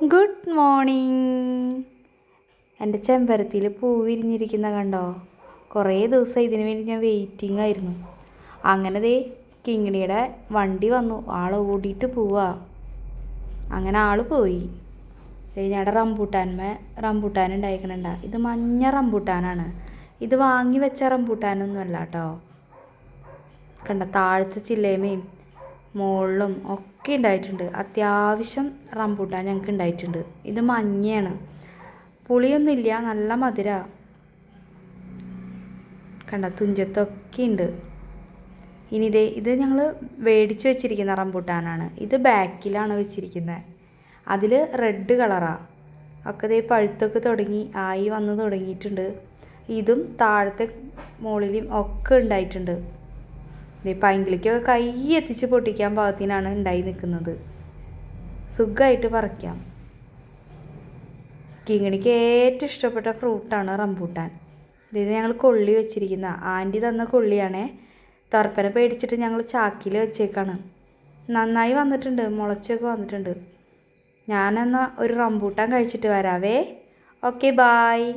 Good morning. എൻ്റെ ചെമ്പരത്തിയിൽ പൂ വിരിഞ്ഞിരിക്കുന്ന കണ്ടോ? കുറേ ദിവസം ഇതിനു വേണ്ടി ഞാൻ വെയിറ്റിംഗ് ആയിരുന്നു. അങ്ങനെ ദേ കിങ്ങിണിയുടെ വണ്ടി വന്നു, ആൾ ഓടിയിട്ട് പോവാ. അങ്ങനെ ആൾ പോയി. ഞങ്ങളുടെ റംബൂട്ടാൻ ഉണ്ടായിക്കണണ്ട. ഇത് മഞ്ഞ റംബൂട്ടാനാണ്. ഇത് വാങ്ങി വെച്ച റംബൂട്ടാനൊന്നുമല്ല കേട്ടോ. കണ്ട താഴത്തെ ചില്ലേമയും മുകളിലും ഒക്കെ ഉണ്ടായിട്ടുണ്ട്. അത്യാവശ്യം റംബൂട്ടാൻ ഞങ്ങൾക്ക് ഉണ്ടായിട്ടുണ്ട്. ഇത് മഞ്ഞയാണ്, പുളിയൊന്നുമില്ല, നല്ല മധുര. കണ്ട തുഞ്ചത്തൊക്കെ ഉണ്ട്. ഇനി ഇത് ഞങ്ങൾ മേടിച്ച് വെച്ചിരിക്കുന്ന റംബൂട്ടാനാണ്. ഇത് ബാക്കിലാണ് വെച്ചിരിക്കുന്നത്. അതിൽ റെഡ് കളറാണ്. ഒക്കെ പഴുത്തൊക്കെ ആയി വന്ന് തുടങ്ങിയിട്ടുണ്ട്. ഇതും താഴത്തെ മുകളിലും ഒക്കെ ഉണ്ടായിട്ടുണ്ട്. പൈങ്കിളിക്കൊക്കെ കൈ എത്തിച്ച് പൊട്ടിക്കാൻ പാകത്തിനാണ് ഉണ്ടായി നിൽക്കുന്നത്. സുഖമായിട്ട് പറിക്കാം. കിങ്ങിണിക്ക് ഏറ്റവും ഇഷ്ടപ്പെട്ട ഫ്രൂട്ടാണ് റംബൂട്ടാൻ. ഇത് ഞങ്ങൾ കൊള്ളി വെച്ചിരിക്കുന്ന ആൻറ്റി തന്ന കൊള്ളിയാണേ. തുറപ്പനെ പേടിച്ചിട്ട് ഞങ്ങൾ ചാക്കിൽ വെച്ചേക്കാണ്. നന്നായി വന്നിട്ടുണ്ട്, മുളച്ചൊക്കെ വന്നിട്ടുണ്ട്. ഞാനെന്നാൽ ഒരു റംബൂട്ടാൻ കഴിച്ചിട്ട് വരാവേ. Okay, bye.